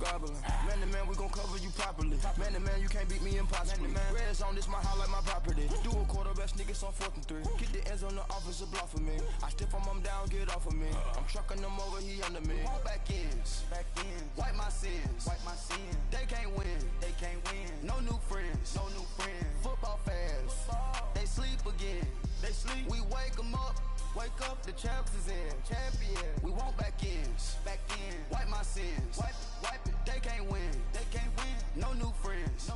gobbling. Man to man, we gon' cover you properly. Man to man, you can't beat me impossibly. Red zone, this my house like my property. Do a quarterback sneakers on 4th and 3. Get the ends on the offensive block for me. I stiff him down, get off of me. I'm trucking them over, he under me. All back ends, wipe my sins, They can't win, No new friends, Football fans, they sleep again. We wake them up. Wake up, the champs is in. Champion. We want back ends. Wipe my sins. Wipe it. They can't win. No new friends.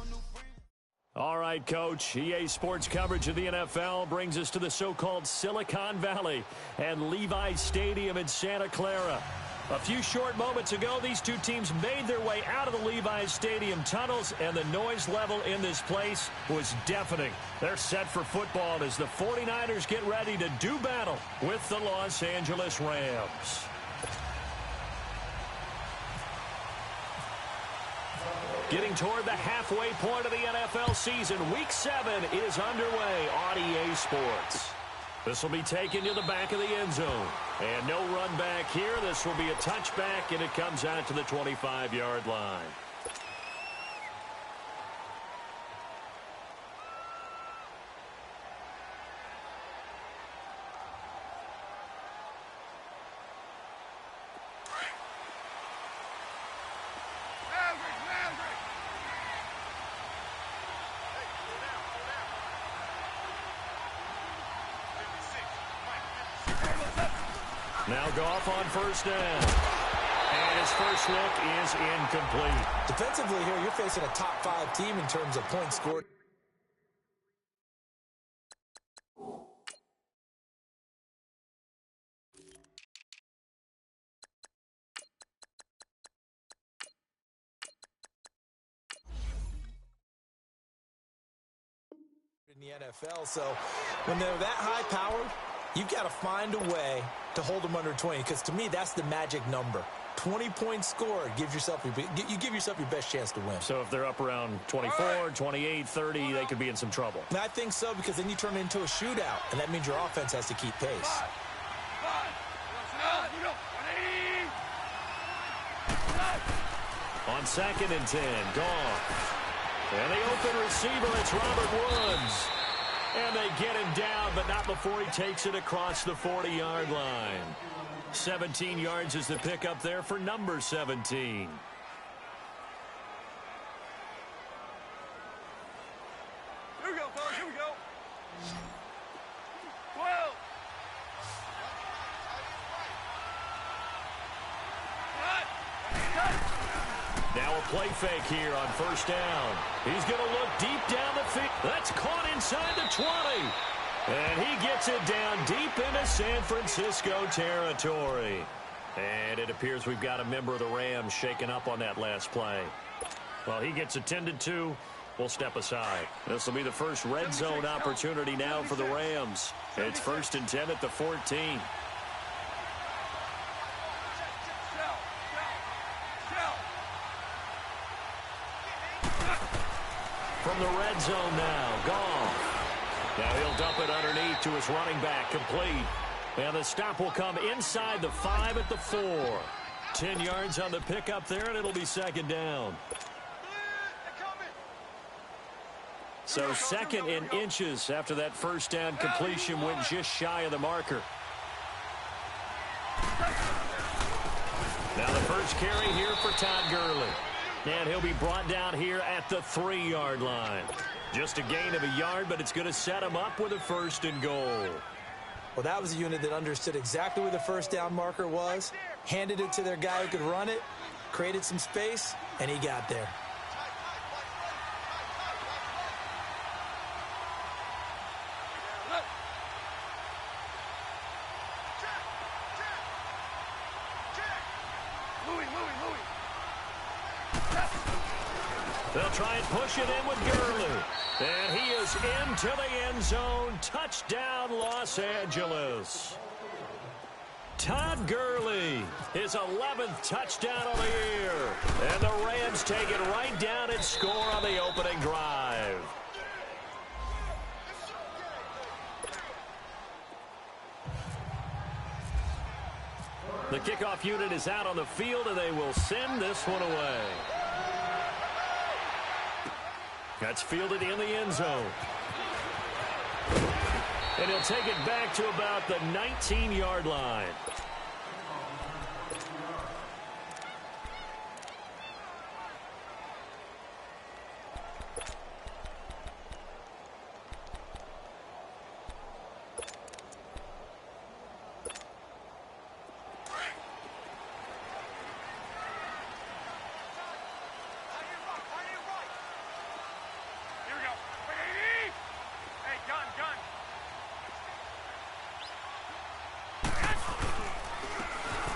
All right, Coach. EA Sports coverage of the NFL brings us to the so-called Silicon Valley and Levi's Stadium in Santa Clara. A few short moments ago, these two teams made their way out of the Levi's Stadium tunnels, and the noise level in this place was deafening. They're set for football as the 49ers get ready to do battle with the Los Angeles Rams. Getting toward the halfway point of the NFL season, Week 7 is underway on EA Sports. This will be taken to the back of the end zone. And no run back here. This will be a touchback, and it comes out to the 25-yard line. Now Goff on first down. And his first look is incomplete. Defensively here, you're facing a top 5 team in terms of points scored. In the NFL, so when they're that high powered, you've got to find a way to hold them under 20, because to me, that's the magic number. 20 points scored gives yourself you give yourself your best chance to win. So if they're up around 24, 28, 30, they could be in some trouble. And I think so, because then you turn it into a shootout, and that means your offense has to keep pace. On 2nd and 10, Goff. And the open receiver, it's Robert Woods. And they get him down, but not before he takes it across the 40-yard line. 17 yards is the pickup there for number 17. Here we go, fellas, here we go. 12. Now a play fake here on first down. He's going to look deep down the field. That's caught inside the 20. And he gets it down deep into San Francisco territory. And it appears we've got a member of the Rams shaken up on that last play. Well, he gets attended to. We'll step aside. This will be the first red zone opportunity now for the Rams. It's 1st and 10 at the 14. From the red zone now, Goff. Now he'll dump it underneath to his running back, complete. And the stop will come inside the 5 at the 4. 10 yards on the pickup there, and it'll be 2nd down. So 2nd in inches after that first down completion went just shy of the marker. Now the first carry here for Todd Gurley. And he'll be brought down here at the 3-yard line. Just a gain of a yard, but it's going to set him up with a 1st and goal. Well, that was a unit that understood exactly where the first down marker was, handed it to their guy who could run it, created some space, and he got there. They'll try and push it in with Gurley. And he is into the end zone. Touchdown, Los Angeles. Todd Gurley, his 11th touchdown of the year. And the Rams take it right down and score on the opening drive. The kickoff unit is out on the field, and they will send this one away. That's fielded in the end zone. And he'll take it back to about the 19-yard line.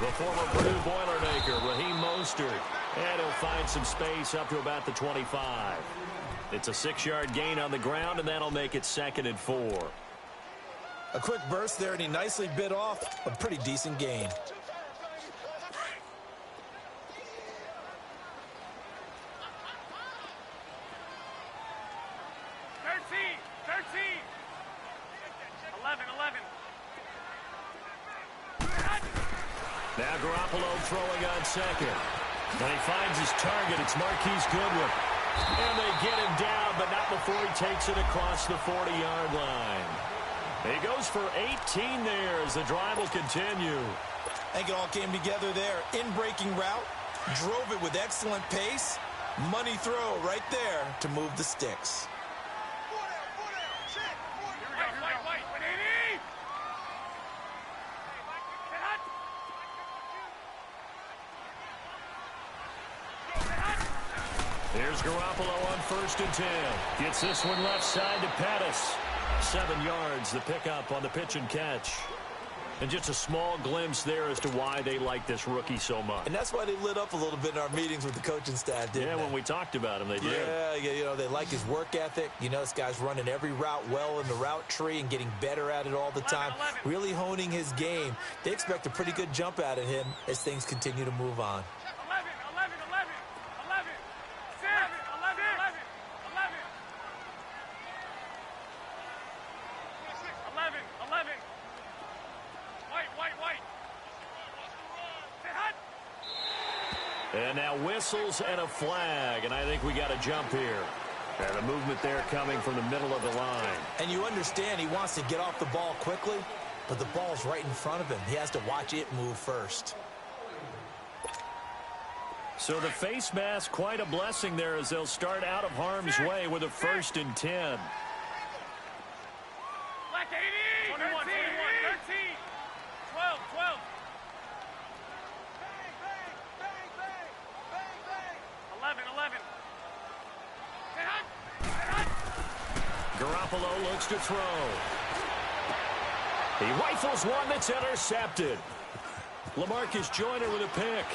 The former Purdue Boilermaker, Raheem Mostert. And he'll find some space up to about the 25. It's a 6-yard gain on the ground, and that'll make it 2nd and 4. A quick burst there, and he nicely bit off a pretty decent gain. Now Garoppolo throwing on second. When he finds his target, it's Marquise Goodwin. And they get him down, but not before he takes it across the 40-yard line. He goes for 18 there as the drive will continue. I think it all came together there. In-breaking route, drove it with excellent pace. Money throw right there to move the sticks. Here's Garoppolo on 1st and 10. Gets this one left side to Pettis. 7 yards, the pickup on the pitch and catch. And just a small glimpse there as to why they like this rookie so much. And that's why they lit up a little bit in our meetings with the coaching staff, didn't they? Yeah, when we talked about him, they did. Yeah, you know, they like his work ethic. You know, this guy's running every route well in the route tree and getting better at it all the time. Really honing his game. They expect a pretty good jump out of him as things continue to move on. And now whistles and a flag, and I think we got a jump here. And a movement there coming from the middle of the line. And you understand he wants to get off the ball quickly, but the ball's right in front of him. He has to watch it move first. So the face mask, quite a blessing there as they'll start out of harm's way with a 1st and 10. 21, 13, 12, 12. 11. Garoppolo looks to throw. He rifles one that's intercepted. LaMarcus Joyner with a pick.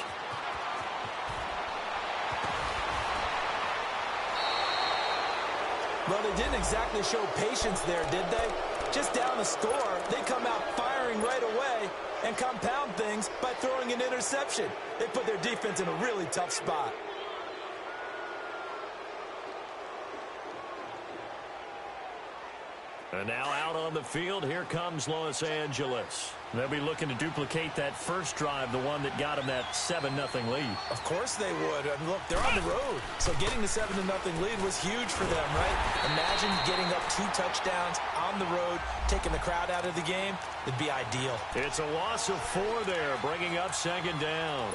Well, they didn't exactly show patience there, did they? Just down the score, they come out firing right away and compound things by throwing an interception. They put their defense in a really tough spot. And now out on the field, here comes Los Angeles. They'll be looking to duplicate that first drive, the one that got them that 7-0 lead. Of course they would. I mean, look, they're on the road. So getting the 7-0 lead was huge for them, right? Imagine getting up 2 touchdowns on the road, taking the crowd out of the game. It'd be ideal. It's a loss of 4 there, bringing up 2nd down.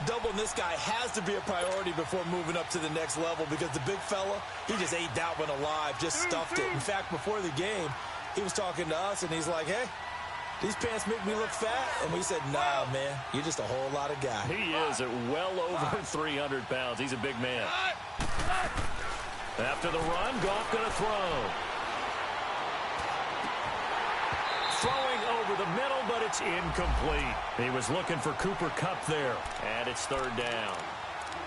Doubling this guy has to be a priority before moving up to the next level because the big fella, he just ate that one alive, just stuffed it. In fact, before the game, he was talking to us, and he's like, hey, these pants make me look fat. And we said, nah, man, you're just a whole lot of guy. He is at well over 300 pounds. He's a big man. After the run, Goff going to throw. Throwing over the middle, but it's incomplete. He was looking for Cooper Kupp there, and it's 3rd down.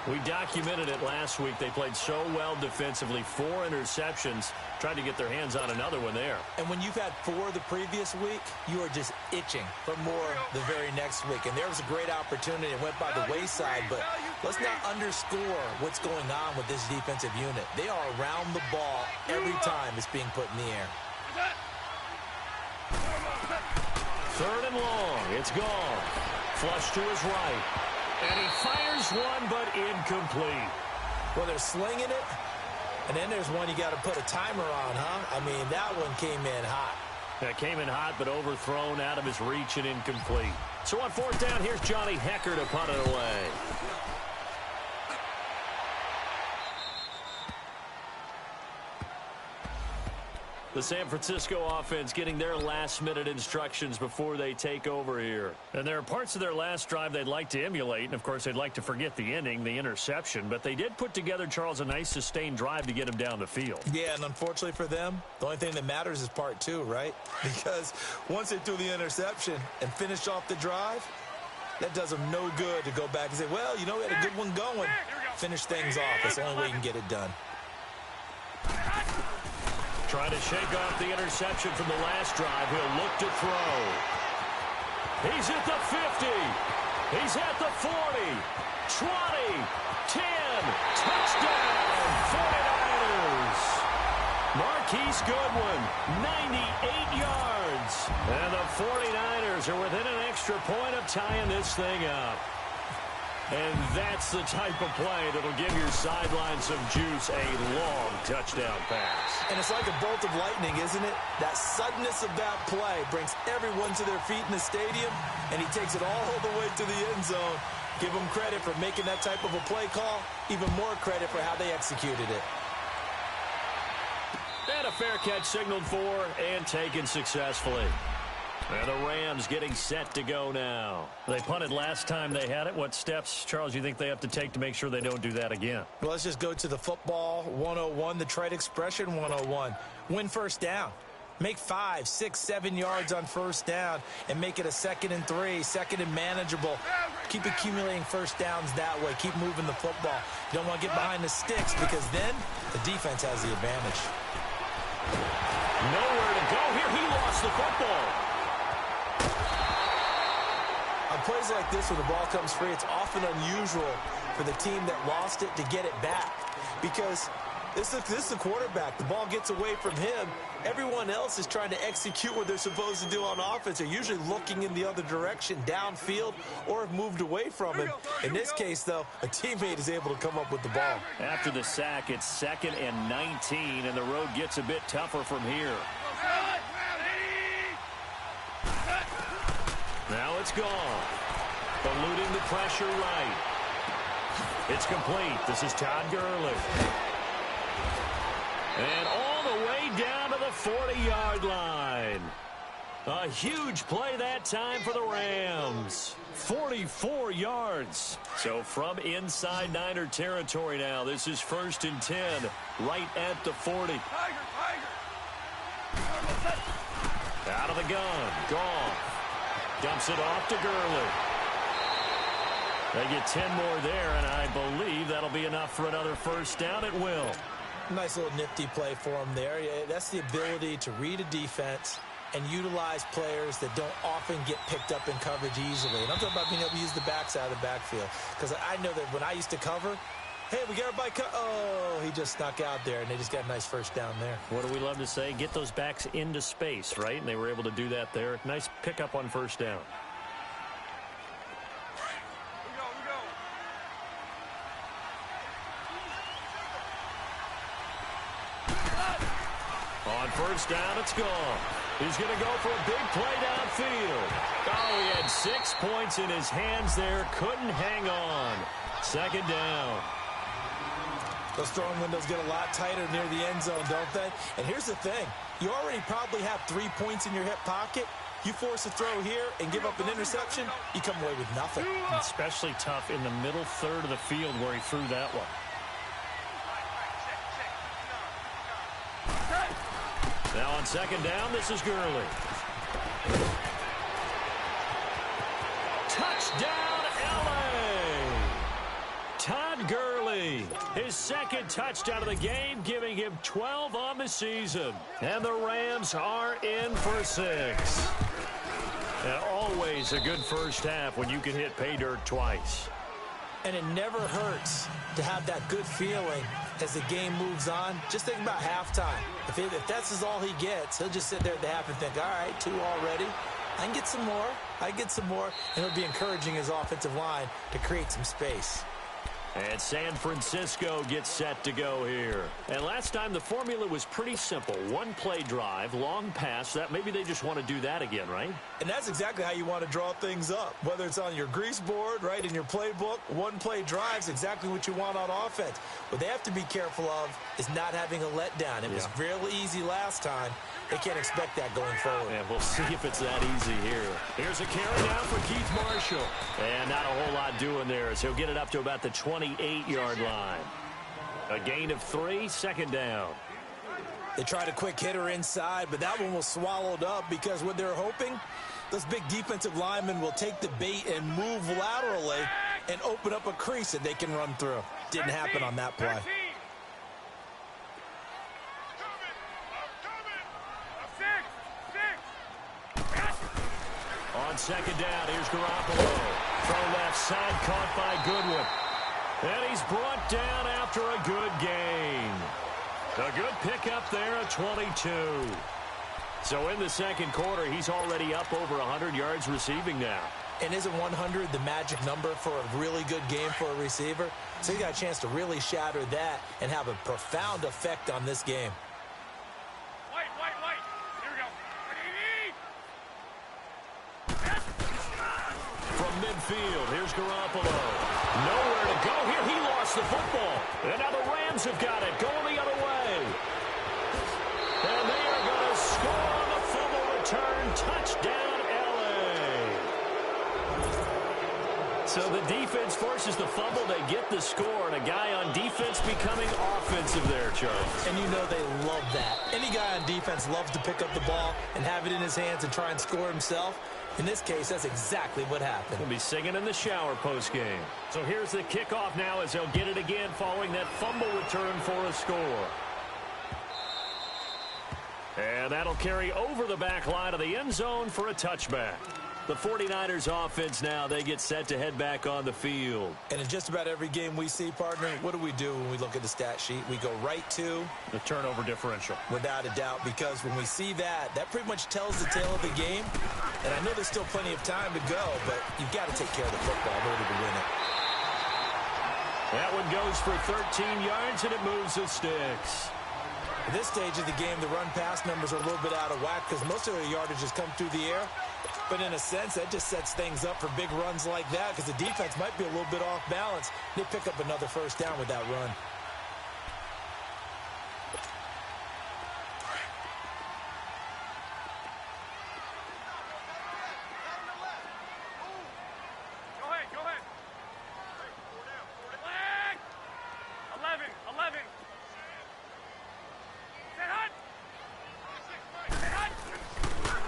We documented it last week. They played so well defensively. 4 interceptions. Tried to get their hands on another one there. And when you've had 4 the previous week, you are just itching for more the very next week. And there was a great opportunity. It went by the wayside, but let's not underscore what's going on with this defensive unit. They are around the ball every time it's being put in the air. 3rd and long. It's gone. Flush to his right. And he fires one, but incomplete. Well, they're slinging it, and then there's one you got to put a timer on, huh? I mean, that one came in hot. That came in hot, but overthrown out of his reach and incomplete. So on fourth down, here's Johnny Hecker to punt it away. The San Francisco offense getting their last-minute instructions before they take over here. And there are parts of their last drive they'd like to emulate, and, of course, they'd like to forget the ending, the interception. But they did put together, Charles, a nice sustained drive to get him down the field. Yeah, and unfortunately for them, the only thing that matters is part two, right? Because once they threw the interception and finished off the drive, that does them no good to go back and say, well, you know, we had a good one going. Finish things off. That's the only way you can get it done. Trying to shake off the interception from the last drive. He'll look to throw. He's at the 50. He's at the 40. 20. 10. Touchdown, 49ers. Marquise Goodwin, 98 yards. And the 49ers are within an extra point of tying this thing up. And that's the type of play that'll give your sideline some juice, a long touchdown pass. And it's like a bolt of lightning, isn't it? That suddenness of that play brings everyone to their feet in the stadium, and he takes it all the way to the end zone. Give him credit for making that type of a play call, even more credit for how they executed it. And a fair catch signaled for and taken successfully. And the Rams getting set to go now. They punted last time they had it. What steps, Charles, you think they have to take to make sure they don't do that again? Well, let's just go to the football 101, the trite expression 101. Win first down. Make 5, 6, 7 yards on first down and make it a 2nd and 3, 2nd and manageable. Keep accumulating first downs that way. Keep moving the football. You don't want to get behind the sticks because then the defense has the advantage. Nowhere to go here. He lost the football. On plays like this where the ball comes free, it's often unusual for the team that lost it to get it back because this is the quarterback. The ball gets away from him. Everyone else is trying to execute what they're supposed to do on offense. They're usually looking in the other direction, downfield, or have moved away from him. In this case, though, a teammate is able to come up with the ball. After the sack, it's 2nd and 19, and the road gets a bit tougher from here. Now it's gone. Eluding the pressure right. It's complete. This is Todd Gurley. And all the way down to the 40-yard line. A huge play that time for the Rams. 44 yards. So from inside Niner territory now, this is 1st and 10, right at the 40. Out of the gun. Gone. Dumps it off to Gurley. They get 10 more there, and I believe that'll be enough for another first down. It will. Nice little nifty play for him there. Yeah, that's the ability to read a defense and utilize players that don't often get picked up in coverage easily. And I'm talking about being able to use the backside of the backfield. Because I know that when I used to cover, hey, we got everybody oh, he just snuck out there, and they just got a nice first down there. What do we love to say? Get those backs into space, right? And they were able to do that there. Nice pickup on first down. On first down, it's gone. He's going to go for a big play downfield. Oh, he had 6 points in his hands there. Couldn't hang on. 2nd down. Those throwing windows get a lot tighter near the end zone, don't they? And here's the thing. You already probably have 3 points in your hip pocket. You force a throw here and give up an interception, you come away with nothing. Especially tough in the middle third of the field where he threw that one. Now on 2nd down, this is Gurley. Touchdown, L.A. Todd Gurley, his 2nd touchdown of the game, giving him 12 on the season. And the Rams are in for 6. And always a good first half when you can hit pay dirt twice. And it never hurts to have that good feeling as the game moves on. Just think about halftime. If that's all he gets, he'll just sit there at the half and think, all right, 2 already. I can get some more. And it'll be encouraging his offensive line to create some space. And San Francisco gets set to go here. And last time the formula was pretty simple. One play drive, long pass. That maybe they just want to do that again, right? And that's exactly how you want to draw things up. Whether it's on your grease board, right, in your playbook, one play drive is exactly what you want on offense. What they have to be careful of is not having a letdown. It was real easy last time. They can't expect that going forward. And we'll see if it's that easy here. Here's a carry now for Keith Marshall. And not a whole lot doing there as he'll get it up to about the 28-yard line. A gain of 3, second down. They tried a quick hitter inside, but that one was swallowed up because what they're hoping, those big defensive linemen will take the bait and move laterally and open up a crease that they can run through. Didn't happen on that play. On second down, here's Garoppolo. Throw left side, caught by Goodwin. And he's brought down after a good gain. A good pickup there at 22. So in the second quarter, he's already up over 100 yards receiving now. And isn't 100 the magic number for a really good game for a receiver? So he got a chance to really shatter that and have a profound effect on this game. White. Here we go. From midfield, here's Garoppolo. Nowhere to go here. He lost the football. And now the Rams have got it. Going the other way. And they are going to score on the fumble return. Touchdown, L.A. So the defense forces the fumble. They get the score. And a guy on defense becoming offensive there, Charles. And you know they love that. Any guy on defense loves to pick up the ball and have it in his hands and try and score himself. In this case, that's exactly what happened. He'll be singing in the shower post-game. So here's the kickoff now as they'll get it again following that fumble return for a score. And that'll carry over the back line of the end zone for a touchback. The 49ers offense now, they get set to head back on the field. And in just about every game we see, partner, what do we do when we look at the stat sheet? We go right to the turnover differential. Without a doubt, because when we see that, that pretty much tells the tale of the game. And I know there's still plenty of time to go, but you've got to take care of the football in order to win it. That one goes for 13 yards, and it moves the sticks. At this stage of the game, the run-pass numbers are a little bit out of whack because most of their yardage has come through the air. But in a sense, that just sets things up for big runs like that because the defense might be a little bit off balance. They pick up another first down with that run. Go ahead. 11.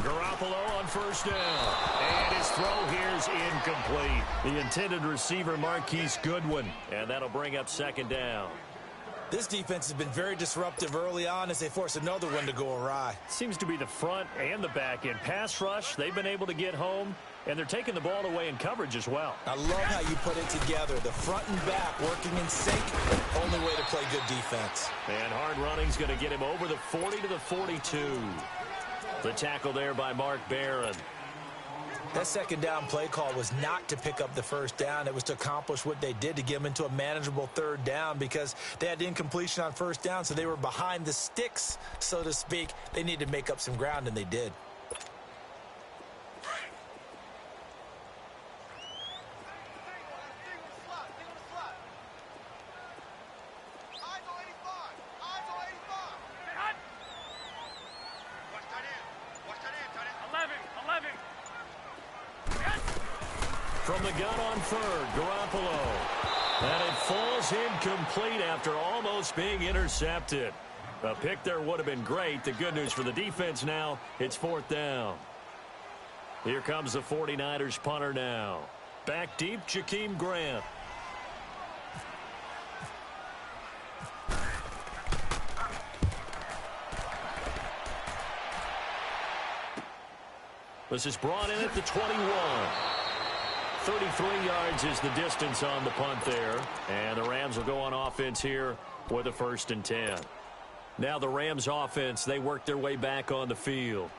Garoppolo on first down. And his throw here is incomplete. The intended receiver, Marquise Goodwin. And that'll bring up second down. This defense has been very disruptive early on as they force another one to go awry. Seems to be the front and the back end. Pass rush, they've been able to get home, and they're taking the ball away in coverage as well. I love how you put it together. The front and back working in sync. Only way to play good defense. And hard running's going to get him over the 40 to the 42. The tackle there by Mark Barron. That second down play call was not to pick up the first down. It was to accomplish what they did to get them into a manageable third down because they had incompletion on first down, so they were behind the sticks, so to speak. They needed to make up some ground, and they did. From the gun on third, Garoppolo. And it falls incomplete after almost being intercepted. A pick there would have been great. The good news for the defense now, it's fourth down. Here comes the 49ers punter now. Back deep, Jakeem Grant. This is brought in at the 21. 33 yards is the distance on the punt there. And the Rams will go on offense here with a 1st and 10. Now the Rams offense, they work their way back on the field.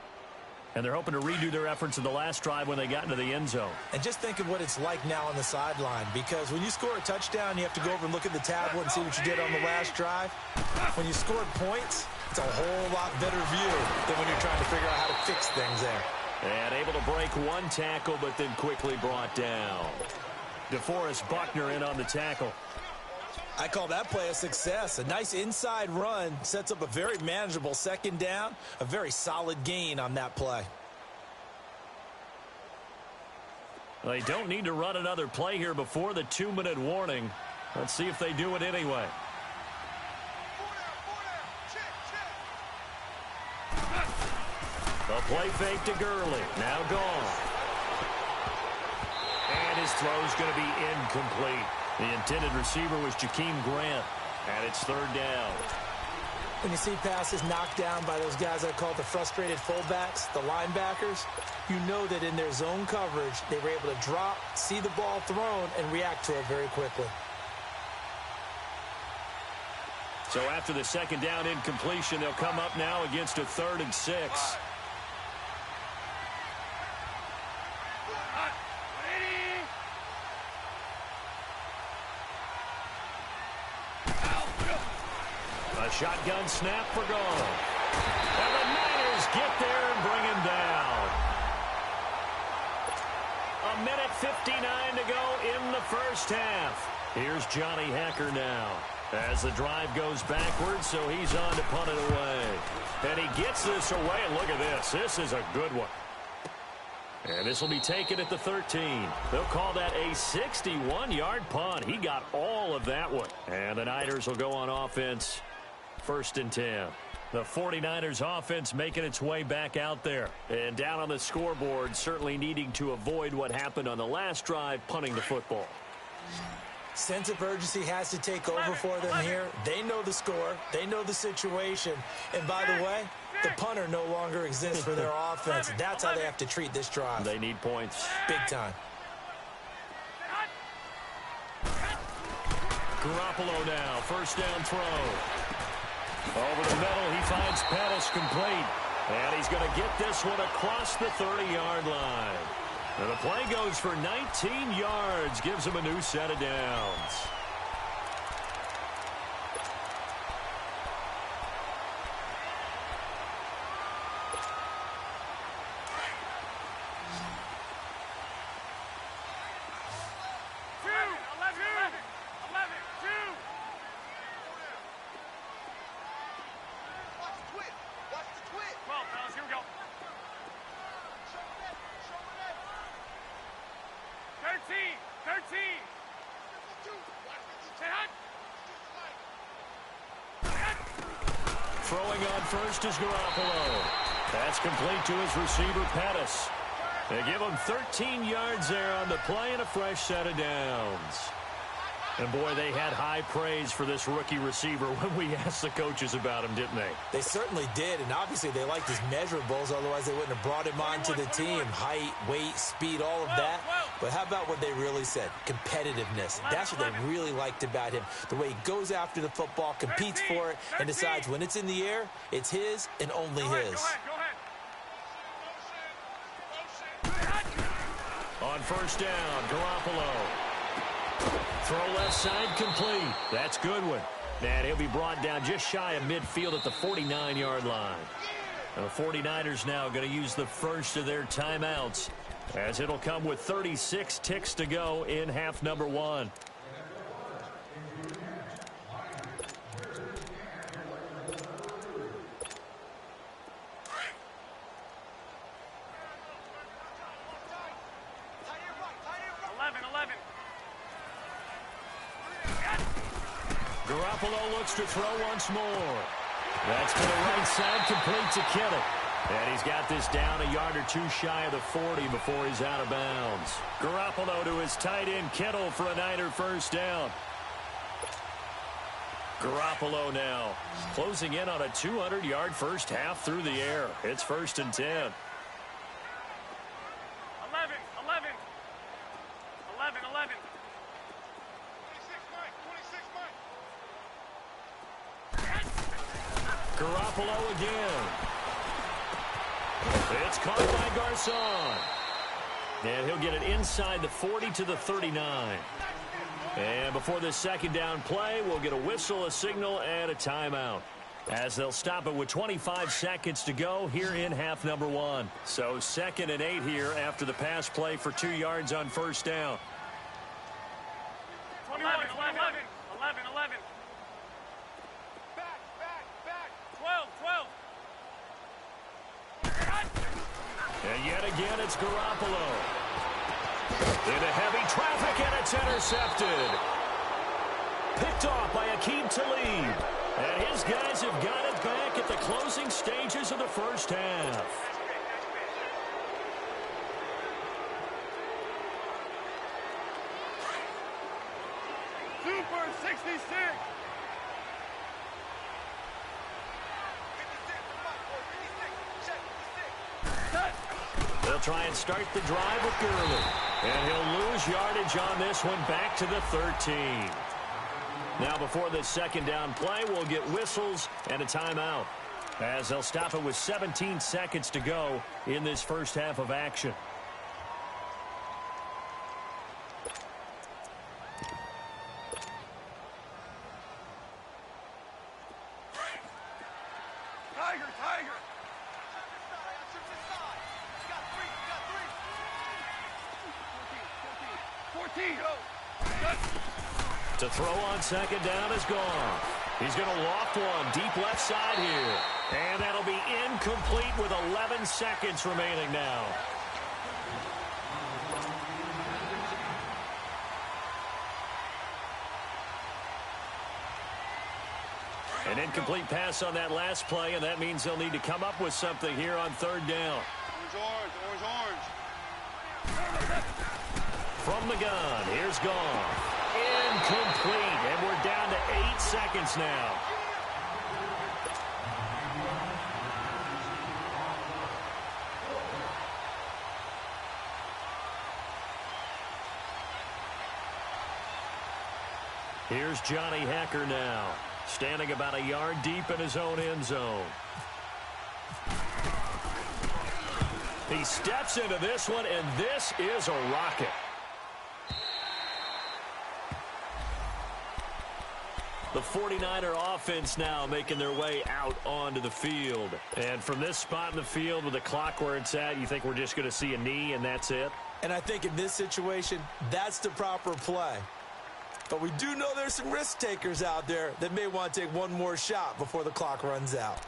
And they're hoping to redo their efforts in the last drive when they got into the end zone. And just think of what it's like now on the sideline, because when you score a touchdown, you have to go over and look at the tablet and see what you did on the last drive. When you scored points, it's a whole lot better view than when you're trying to figure out how to fix things there. And able to break one tackle, but then quickly brought down. DeForest Buckner in on the tackle. I call that play a success. A nice inside run sets up a very manageable second down, a very solid gain on that play. They don't need to run another play here before the 2-minute warning. Let's see if they do it anyway. A play fake to Gurley. Now gone. And his throw's going to be incomplete. The intended receiver was Jakeem Grant. And it's third down. When you see passes knocked down by those guys I call the frustrated fullbacks, the linebackers, you know that in their zone coverage, they were able to drop, see the ball thrown, and react to it very quickly. So after the second down incompletion, they'll come up now against a 3rd and 6. A shotgun snap for goal. And the Niners get there and bring him down. 1:59 to go in the first half. Here's Johnny Hacker now as the drive goes backwards, so he's on to punt it away. And he gets this away, and look at this. This is a good one. And this will be taken at the 13. They'll call that a 61-yard punt. He got all of that one. And the Niners will go on offense. 1st and 10. The 49ers offense making its way back out there. And down on the scoreboard, certainly needing to avoid what happened on the last drive, punting the football. Sense of urgency has to take over for them here. They know the score. They know the situation. And by the way, the punter no longer exists for their offense. That's how they have to treat this drive. They need points. Big time. Garoppolo now, 1st down throw. Over the middle, he finds Pettis complete. And he's going to get this one across the 30-yard line. And the play goes for 19 yards, gives him a new set of downs. Throwing on first is Garoppolo. That's complete to his receiver, Pettis. They give him 13 yards there on the play and a fresh set of downs. And, boy, they had high praise for this rookie receiver when we asked the coaches about him, didn't they? They certainly did, and obviously they liked his measurables. Otherwise, they wouldn't have brought him onto the team. Height, weight, speed, all of that. But how about what they really said? Competitiveness. That's what they really liked about him. The way he goes after the football, competes for it, and decides when it's in the air, it's his and only his. On 1st down, Garoppolo. Throw left side complete. That's Goodwin. And he'll be brought down just shy of midfield at the 49-yard line. And the 49ers now going to use the first of their timeouts, as it'll come with 36 ticks to go in half number 1. Garoppolo looks to throw once more. That's to the right side, complete to Kittle. And he's got this down a yard or two shy of the 40 before he's out of bounds. Garoppolo to his tight end, Kittle, for a Niner 1st down. Garoppolo now closing in on a 200-yard first half through the air. It's 1st and 10. 11. Garoppolo again. It's caught by Garcon. And he'll get it inside the 40 to the 39. And before this second down play, we'll get a whistle, a signal, and a timeout, as they'll stop it with 25 seconds to go here in half number 1. So 2nd and 8 here after the pass play for 2 yards on first down. 21, 11. Back. 12. And yet again, it's Garoppolo. Into heavy traffic, and it's intercepted. Picked off by Akeem Talib. And his guys have got it back at the closing stages of the first half. Super 66. They'll try and start the drive with Gurley. And he'll lose yardage on this one back to the 13. Now before this second down play, we'll get whistles and a timeout, as they'll stop it with 17 seconds to go in this first half of action. Tiger. 14. To throw on second down is gone. He's going to loft one deep left side here. And that'll be incomplete with 11 seconds remaining now. An incomplete pass on that last play, and that means they'll need to come up with something here on third down. Orange. From the gun, here's Goff. Incomplete, and we're down to 8 seconds now. Here's Johnny Hecker now, standing about a yard deep in his own end zone. He steps into this one, and this is a rocket. The 49er offense now making their way out onto the field. And from this spot in the field with the clock where it's at, you think we're just going to see a knee and that's it? And I think in this situation, that's the proper play. But we do know there's some risk takers out there that may want to take one more shot before the clock runs out.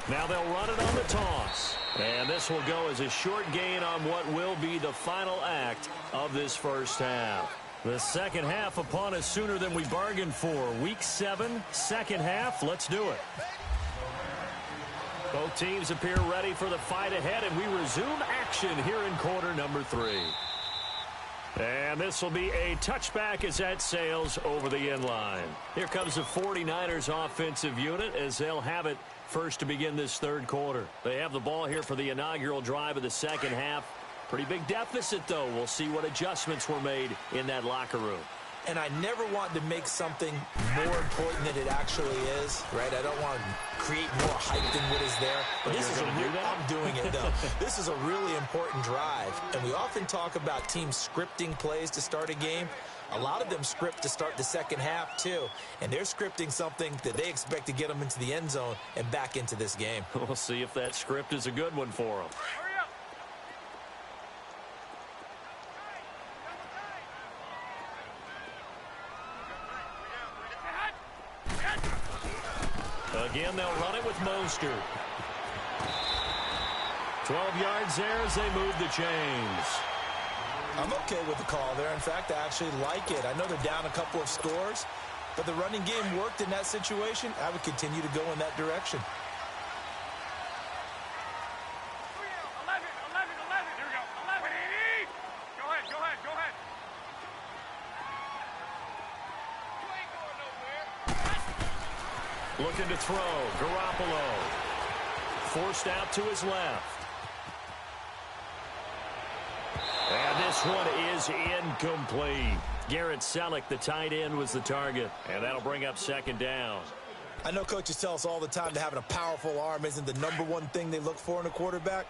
Now they'll run it on the toss. And this will go as a short gain on what will be the final act of this first half. The second half upon us sooner than we bargained for. Week 7, second half. Let's do it. Both teams appear ready for the fight ahead, and we resume action here in quarter number 3. And this will be a touchback as that sails over the end line. Here comes the 49ers offensive unit as they'll have it first to begin this third quarter. They have the ball here for the inaugural drive of the second half. Pretty big deficit, though. We'll see what adjustments were made in that locker room. And I never want to make something more important than it actually is, right? I don't want to create more hype than what is there. But this is I'm doing it, though. This is a really important drive. And we often talk about teams scripting plays to start a game. A lot of them script to start the second half, too. And they're scripting something that they expect to get them into the end zone and back into this game. We'll see if that script is a good one for them. Again, they'll run it with Mostert. 12 yards there as they move the chains. I'm okay with the call there. In fact, I actually like it. I know they're down a couple of scores, but the running game worked in that situation. I would continue to go in that direction. 11. Here we go. 11. Go ahead. You ain't going nowhere. Looking to throw. Garoppolo. Forced out to his left. this one is incomplete. Garrett Selleck, the tight end, was the target. And that'll bring up second down. I know coaches tell us all the time that having a powerful arm isn't the #1 thing they look for in a quarterback.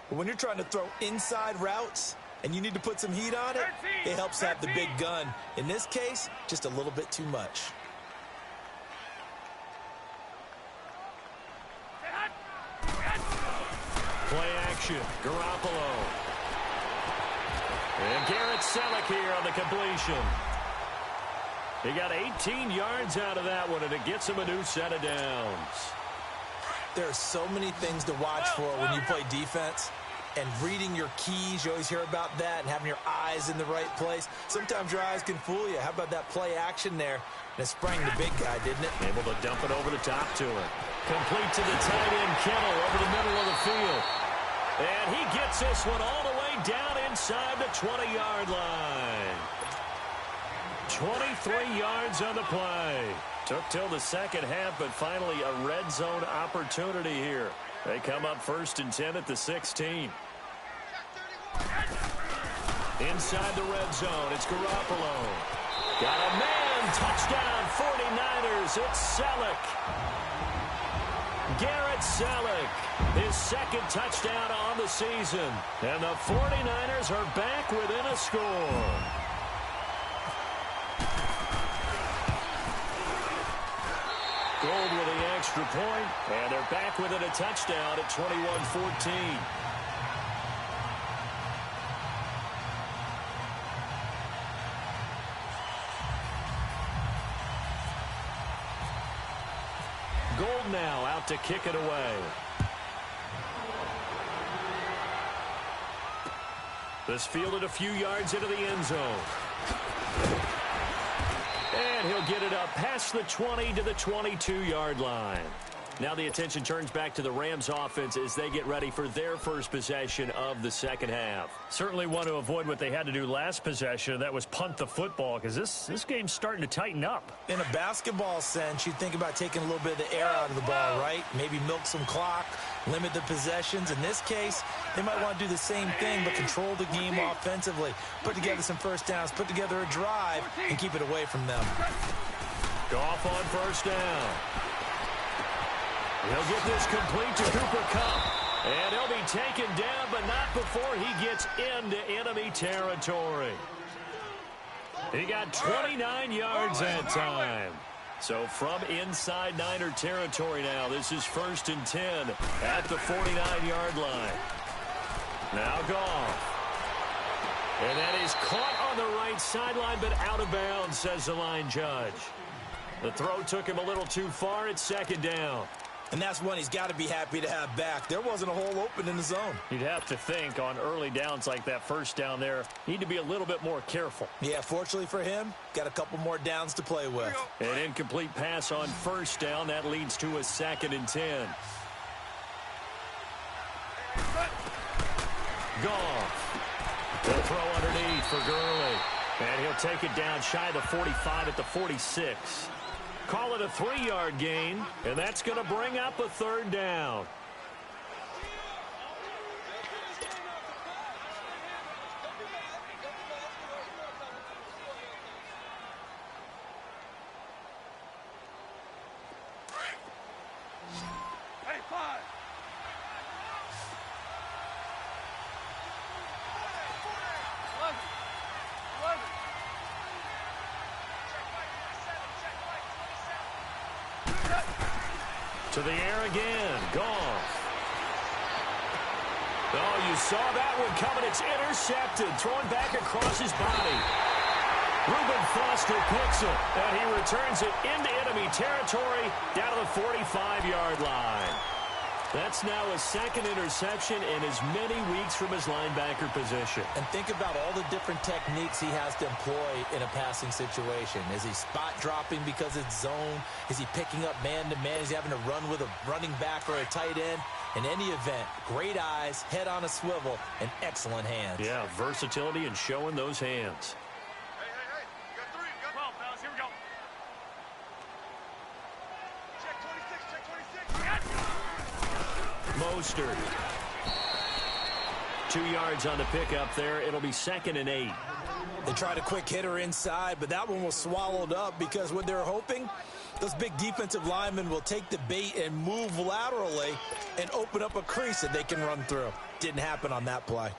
But when you're trying to throw inside routes and you need to put some heat on it, it helps have the big gun. In this case, just a little bit too much. Play action, Garoppolo. And Garrett Selleck here on the completion. He got 18 yards out of that one, and it gets him a new set of downs. There are so many things to watch for when you play defense. And reading your keys, you always hear about that, and having your eyes in the right place. Sometimes your eyes can fool you. How about that play action there? And it sprang the big guy, didn't it? Able to dump it over the top to him. Complete to the tight end, Kittle, over the middle of the field. And he gets this one all the way down inside the 20-yard line. 23 yards on the play. Took till the second half, but finally a red zone opportunity here. They come up 1st and 10 at the 16. Inside the red zone, it's Garoppolo. Got a man, touchdown, 49ers, it's Selleck. Garrett Selleck, his second touchdown on the season. And the 49ers are back within a score. Gold with the extra point, and they're back within a touchdown at 21-14. Gold now out to kick it away. This fielded a few yards into the end zone. And he'll get it up past the 20 to the 22-yard line. Now the attention turns back to the Rams offense as they get ready for their first possession of the second half. Certainly want to avoid what they had to do last possession. That was punt the football, because this game's starting to tighten up. In a basketball sense, you think about taking a little bit of the air out of the ball, right? Maybe milk some clock, limit the possessions. In this case, they might want to do the same thing, but control the game offensively. Put together some first downs, put together a drive, and keep it away from them. Goff on first down. He'll get this complete to Cooper Kupp. And he'll be taken down, but not before he gets into enemy territory. He got 29 yards that time. So from inside Niner territory now, this is 1st and 10 at the 49-yard line. Now Goff. And that is caught on the right sideline, but out of bounds, says the line judge. The throw took him a little too far. It's 2nd down. And that's one he's got to be happy to have back. There wasn't a hole open in the zone. You'd have to think on early downs like that first down there, need to be a little bit more careful. Yeah, fortunately for him, got a couple more downs to play with. An incomplete pass on first down. That leads to a 2nd and 10. Goff. The throw underneath for Gurley. And he'll take it down shy of the 45 at the 46. Call it a 3-yard gain, and that's going to bring up a 3rd down. Hey, 5. To the air again. Goff. Oh, you saw that one coming. It's intercepted. Thrown back across his body. Reuben Foster picks it. And he returns it into enemy territory down to the 45-yard line. That's now a 2nd interception in as many weeks from his linebacker position. And think about all the different techniques he has to employ in a passing situation. Is he spot dropping because it's zone? Is he picking up man-to-man? Is he having to run with a running back or a tight end? In any event, great eyes, head on a swivel, and excellent hands. Yeah, versatility and showing those hands. Hey, you got 3, you got 12, fellas, here we go. Check 26, check 26. Mostert. 2 yards on the pickup there. It'll be 2nd and 8. They tried a quick hitter inside, but that one was swallowed up because what they're hoping, those big defensive linemen will take the bait and move laterally and open up a crease that they can run through. Didn't happen on that play.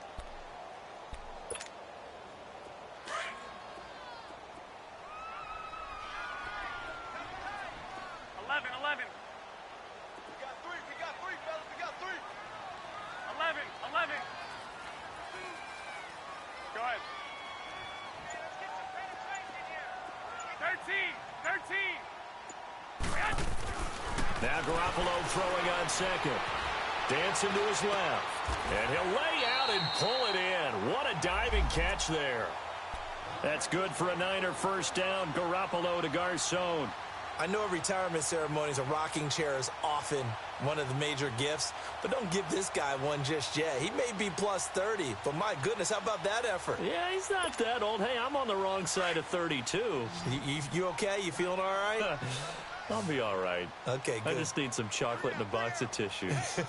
Now Garoppolo throwing on second. Dancing to his left. And he'll lay out and pull it in. What a diving catch there. That's good for a Niner first down. Garoppolo to Garcon. I know at retirement ceremonies, a rocking chair is often one of the major gifts, but don't give this guy one just yet. He may be plus 30, but my goodness, how about that effort? Yeah, he's not that old. Hey, I'm on the wrong side of 32. You okay? You feeling all right? I'll be all right. Okay, good. I just need some chocolate and a box of tissues. 11.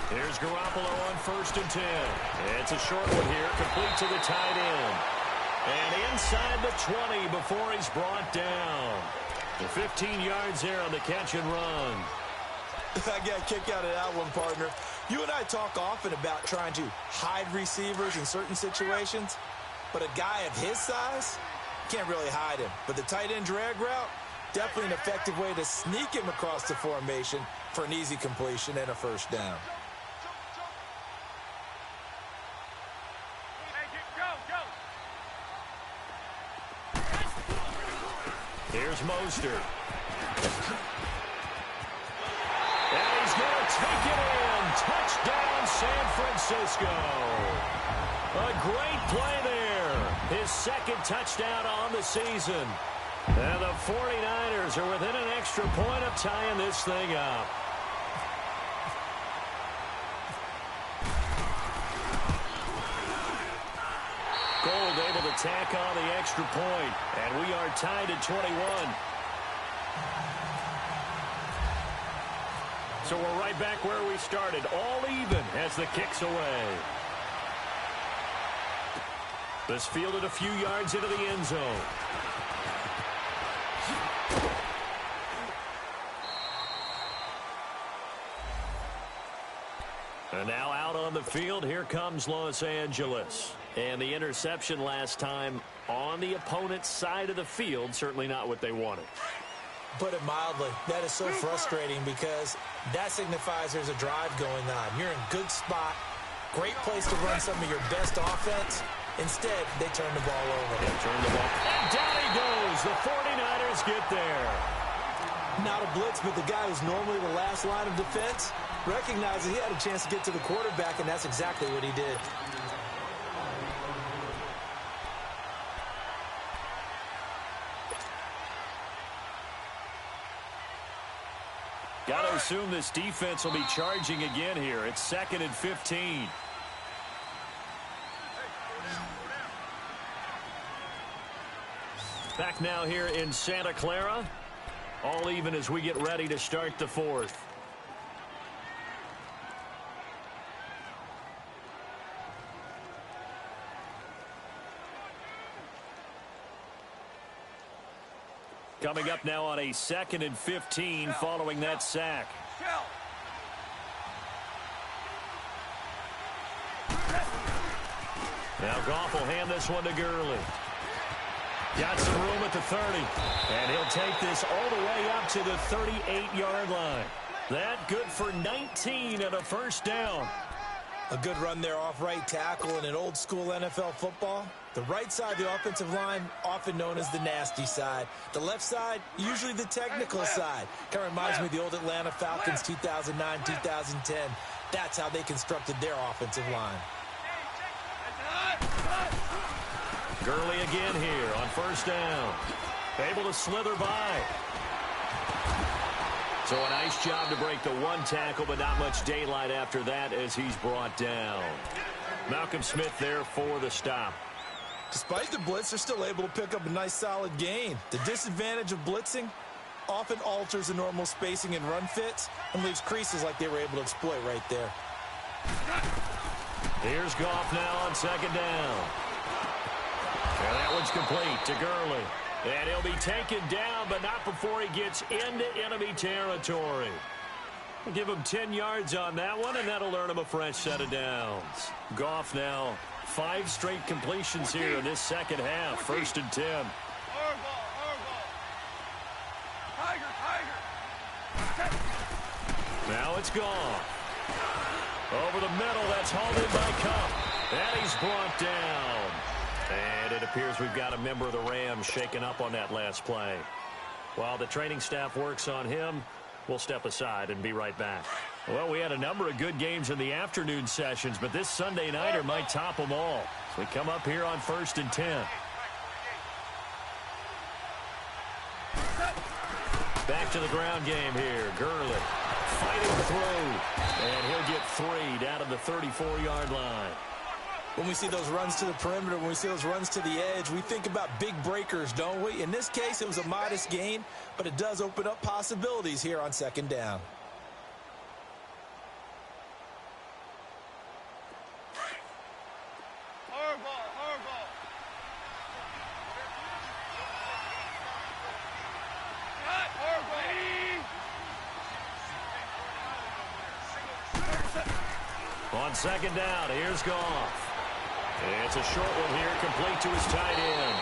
Here's Garoppolo on 1st and 10. It's a short one here, complete to the tight end. And inside the 20 before he's brought down. The 15 yards there on the catch and run. I got a kick out of that one, partner. You and I talk often about trying to hide receivers in certain situations, but a guy of his size can't really hide him. But the tight end drag route, definitely an effective way to sneak him across the formation for an easy completion and a first down. Here's Mostert. And he's going to take it in. Touchdown, San Francisco. A great play there. His 2nd touchdown on the season. And the 49ers are within an extra point of tying this thing up. Gold able to tack on the extra point, and we are tied at 21. So we're right back where we started, all even as the kick's away. This fielded a few yards into the end zone. And now out on the field, here comes Los Angeles. And the interception last time on the opponent's side of the field, certainly not what they wanted. Put it mildly, that is so frustrating because that signifies there's a drive going on. You're in good spot, great place to run some of your best offense. Instead, they turn the ball over. Yeah, turn the ball. And down he goes. The 49ers get there. Not a blitz, but the guy who's normally the last line of defense recognized that he had a chance to get to the quarterback, and that's exactly what he did. Got to assume this defense will be charging again here. It's 2nd and 15. Back now here in Santa Clara. All even as we get ready to start the 4th. Coming up now on a 2nd and 15 following that sack. Now Goff will hand this one to Gurley. Got some room at the 30. And he'll take this all the way up to the 38-yard line. That good for 19 and a first down. A good run there off right tackle in an old school NFL football. The right side of the offensive line, often known as the nasty side. The left side, usually the technical side. Kind of reminds me of the old Atlanta Falcons 2009, 2010. That's how they constructed their offensive line. Gurley again here on first down. Able to slither by. So a nice job to break the one tackle, but not much daylight after that as he's brought down. Malcolm Smith there for the stop. Despite the blitz, they're still able to pick up a nice solid gain. The disadvantage of blitzing, often alters the normal spacing and run fits and leaves creases like they were able to exploit right there. Here's Goff now on second down. And that one's complete to Gurley. And he'll be taken down, but not before he gets into enemy territory. We'll give him 10 yards on that one, and that'll earn him a fresh set of downs. Goff now, 5 straight completions here in this second half. 1st and 10. Now it's gone. Over the middle, that's hauled in by Cup. And he's brought down. And it appears we've got a member of the Rams shaken up on that last play. While the training staff works on him, we'll step aside and be right back. Well, we had a number of good games in the afternoon sessions, but this Sunday nighter might top them all. So we come up here on 1st and 10. Back to the ground game here. Gurley fighting through. And he'll get 3 down to the 34-yard line. When we see those runs to the perimeter, when we see those runs to the edge, we think about big breakers, don't we? In this case, it was a modest gain, but it does open up possibilities here on second down. On second down, here's Goff. It's a short one here, complete to his tight end.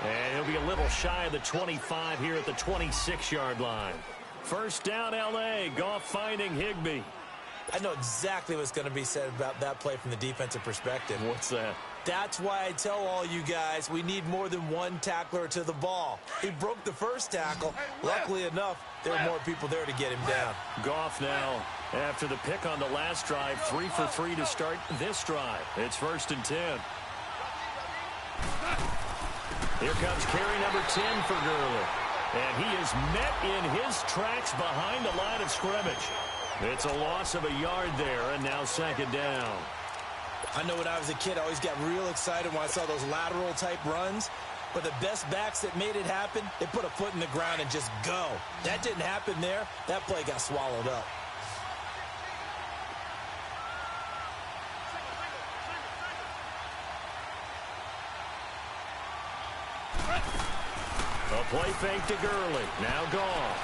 And he'll be a little shy of the 25 here at the 26-yard line. 1st down, L.A. Goff finding Higbee. I know exactly what's going to be said about that play from the defensive perspective. What's that? That's why I tell all you guys we need more than one tackler to the ball. He broke the first tackle. Luckily enough, there were more people there to get him down. Goff now, after the pick on the last drive, 3 for 3 to start this drive. It's 1st and 10. Here comes carry number 10 for Gurley. And he is met in his tracks behind the line of scrimmage. It's a loss of a yard there, and now second down. I know when I was a kid, I always got real excited when I saw those lateral-type runs. But the best backs that made it happen, they put a foot in the ground and just go. That didn't happen there. That play got swallowed up. A play fake to Gurley. Now gone.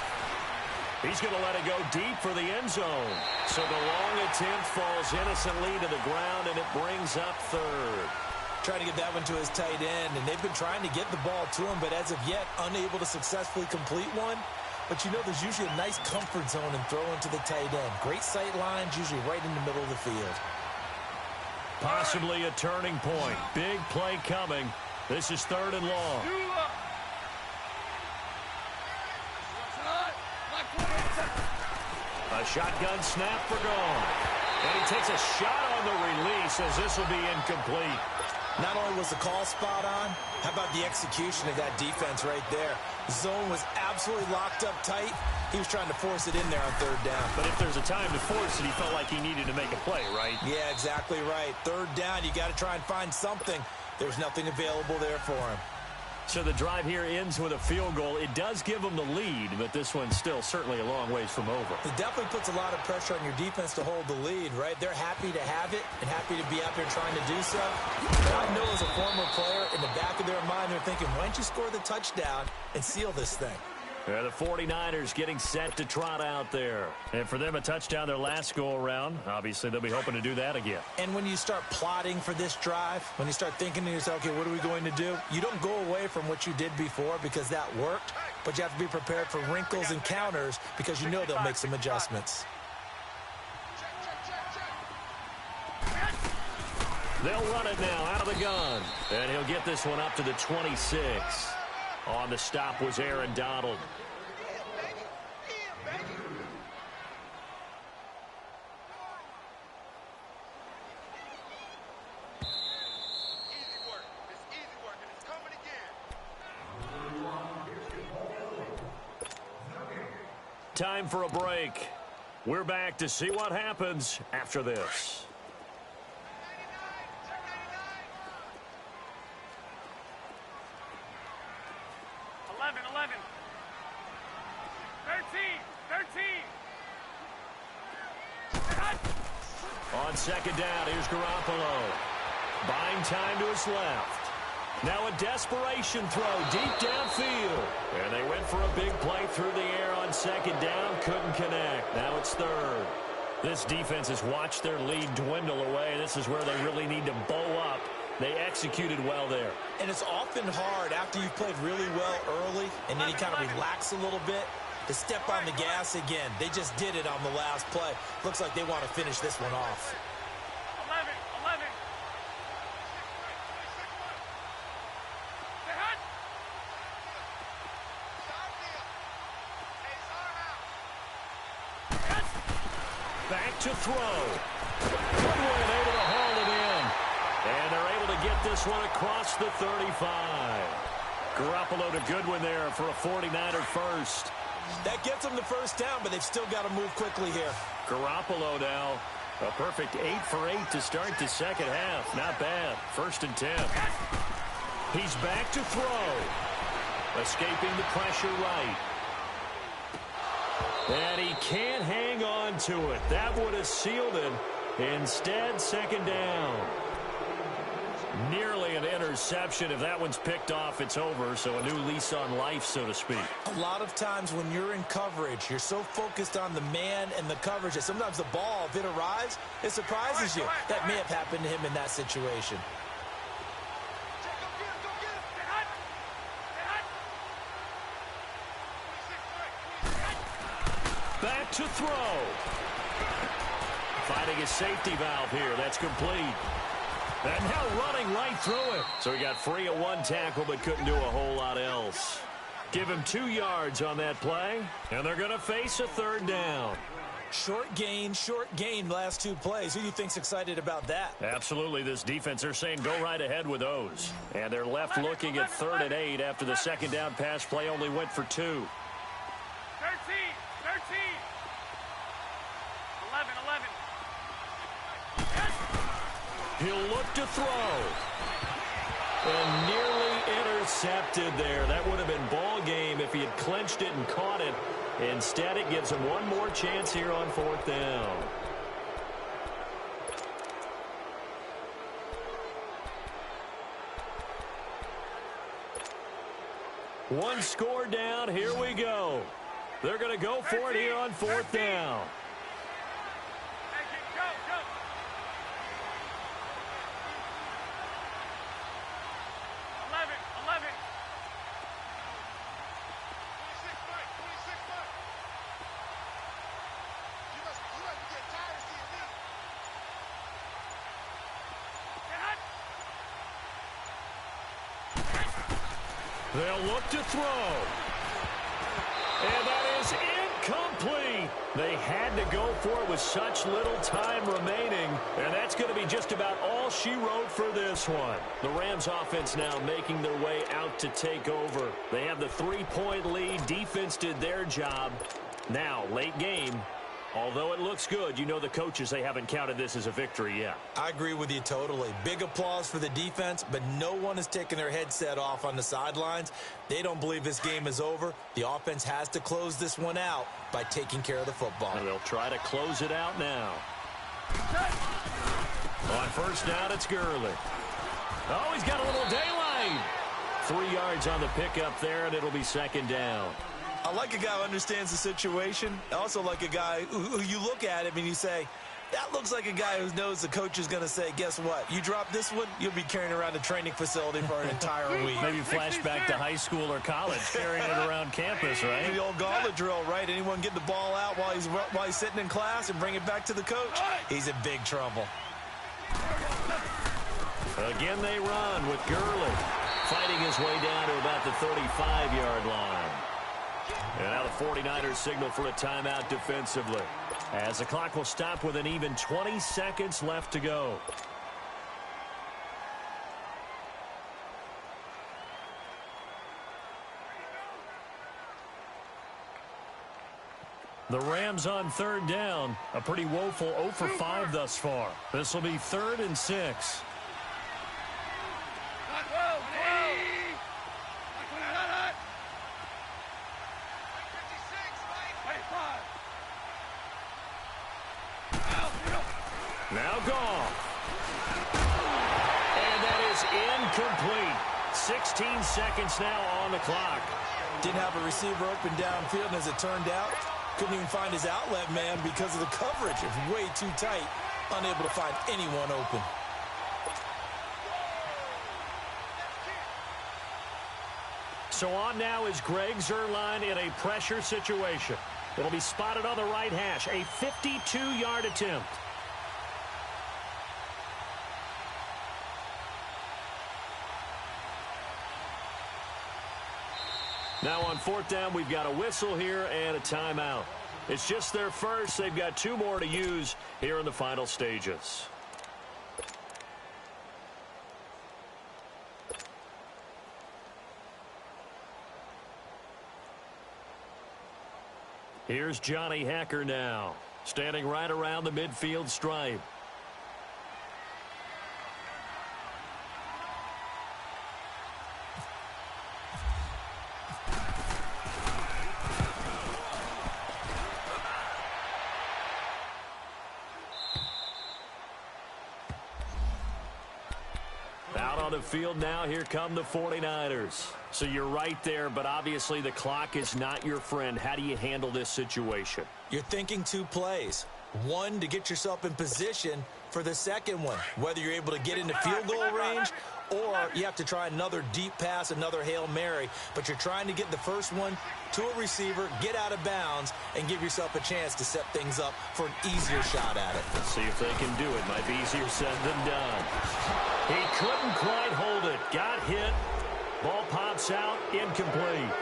He's going to let it go deep for the end zone. So the long attempt falls innocently to the ground, and it brings up 3rd. Trying to get that one to his tight end, and they've been trying to get the ball to him, but as of yet, unable to successfully complete one. But you know there's usually a nice comfort zone in throwing to the tight end. Great sight lines, usually right in the middle of the field. Possibly a turning point. Big play coming. This is 3rd and long. A shotgun snap for Goff. And he takes a shot on the release as this will be incomplete. Not only was the call spot on, how about the execution of that defense right there? The zone was absolutely locked up tight. He was trying to force it in there on 3rd down. But if there's a time to force it, he felt like he needed to make a play, right? Yeah, exactly right. 3rd down, you got to try and find something. There's nothing available there for him. So the drive here ends with a field goal. It does give them the lead, but this one's still certainly a long ways from over. It definitely puts a lot of pressure on your defense to hold the lead, right? They're happy to have it and happy to be out there trying to do so. But I know as a former player, in the back of their mind, they're thinking, why don't you score the touchdown and seal this thing? Yeah, the 49ers getting set to trot out there. And for them, a touchdown their last go-around. Obviously, they'll be hoping to do that again. And when you start plotting for this drive, when you start thinking to yourself, okay, what are we going to do? You don't go away from what you did before because that worked, but you have to be prepared for wrinkles and counters because you know they'll make some adjustments. They'll run it now out of the gun. And he'll get this one up to the 26. On the stop was Aaron Donald. Time for a break. We're back to see what happens after this. On second down, here's Garoppolo. Buying time to his left. Now a desperation throw deep downfield. And they went for a big play through the air on second down. Couldn't connect. Now it's third. This defense has watched their lead dwindle away. This is where they really need to bow up. They executed well there. And it's often hard after you've played really well early and then you kind of relax a little bit to step on the gas again. They just did it on the last play. Looks like they want to finish this one off. 11. Back to throw. Goodwin able to haul it in. And they're able to get this one across the 35. Garoppolo to Goodwin there for a 49er first. That gets them the first down, but they've still got to move quickly here. Garoppolo now, a perfect 8 for 8 to start the second half. Not bad. 1st and 10. He's back to throw. Escaping the pressure right. And he can't hang on to it. That would have sealed it. Instead, second down. Nearly an interception. If that one's picked off, it's over. So a new lease on life, so to speak. A lot of times when you're in coverage, you're so focused on the man and the coverage that sometimes the ball, if it arrives, it surprises you. That may have happened to him in that situation. Back to throw. Finding a safety valve here. That's complete. And now running right through it. So he got free of one tackle but couldn't do a whole lot else. Give him 2 yards on that play. And they're going to face a third down. Short gain, last 2 plays. Who do you think's excited about that? Absolutely. This defense, they're saying go right ahead with those. And they're left looking at 3rd and 8 after the second down pass play only went for 2. 13. 11. He'll look to throw. And nearly intercepted there. That would have been ball game if he had clinched it and caught it. Instead, it gives him one more chance here on 4th down. One score down. Here we go. They're going to go for it here on 4th down. Go. 11. 26 Mike. You must get tired of seeing me. They'll look to throw. And that is incomplete. They had to go for it with such little time remaining. And that's going to be just about all she wrote for this one. The Rams offense now making their way out to take over. They have the 3-point lead. Defense did their job. Now, late game. Although it looks good, you know the coaches, they haven't counted this as a victory yet. I agree with you totally. Big applause for the defense, but no one is taking their headset off on the sidelines. They don't believe this game is over. The offense has to close this one out by taking care of the football. And they'll try to close it out now. On 1st down, it's Gurley. Oh, he's got a little daylight. 3 yards on the pickup there, and it'll be second down. I like a guy who understands the situation. I also like a guy who you look at him and you say, that looks like a guy who knows the coach is going to say, guess what? You drop this one, you'll be carrying around a training facility for an entire week. Maybe flashback to high school or college, carrying it around campus, right? The old gauntlet drill, right? Anyone get the ball out while he's sitting in class and bring it back to the coach? He's in big trouble. Again, they run with Gurley fighting his way down to about the 35-yard line. And now the 49ers signal for a timeout defensively, as the clock will stop with an even 20 seconds left to go. The Rams on 3rd down, a pretty woeful 0 for 5 thus far. This will be 3rd and 6. Now Goff. And that is incomplete. 16 seconds now on the clock. Didn't have a receiver open downfield, and as it turned out, couldn't even find his outlet man because of the coverage. It was way too tight, unable to find anyone open. So on now is Greg Zuerlein in a pressure situation. It'll be spotted on the right hash. A 52-yard attempt. Now on fourth down, we've got a whistle here and a timeout. It's just their first. They've got 2 more to use here in the final stages. Here's Johnny Hacker now, standing right around the midfield stripe. Out on the field now, here come the 49ers. So you're right there, but obviously the clock is not your friend. How do you handle this situation? You're thinking 2 plays. One, to get yourself in position for the second one, whether you're able to get into field goal range or you have to try another deep pass, another Hail Mary. But you're trying to get the first one to a receiver, get out of bounds, and give yourself a chance to set things up for an easier shot at it. Let's see if they can do it. Might be easier said than done. He couldn't quite hold it. Got hit. Ball pops out. Incomplete.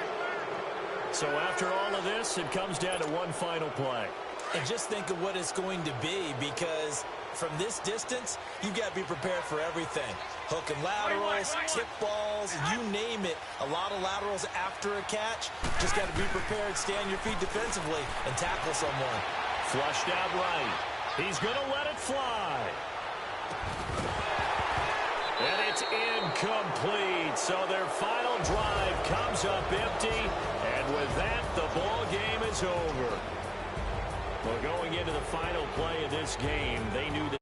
So after all of this, it comes down to one final play. And just think of what it's going to be, because from this distance, you've got to be prepared for everything. Hook and laterals, tip balls, you name it. A lot of laterals after a catch. Just got to be prepared, stay on your feet defensively, and tackle someone. Flushed out right. He's going to let it fly. And it's incomplete. So their final drive comes up empty. And with that, the ball game is over. Well, going into the final play of this game, they knew that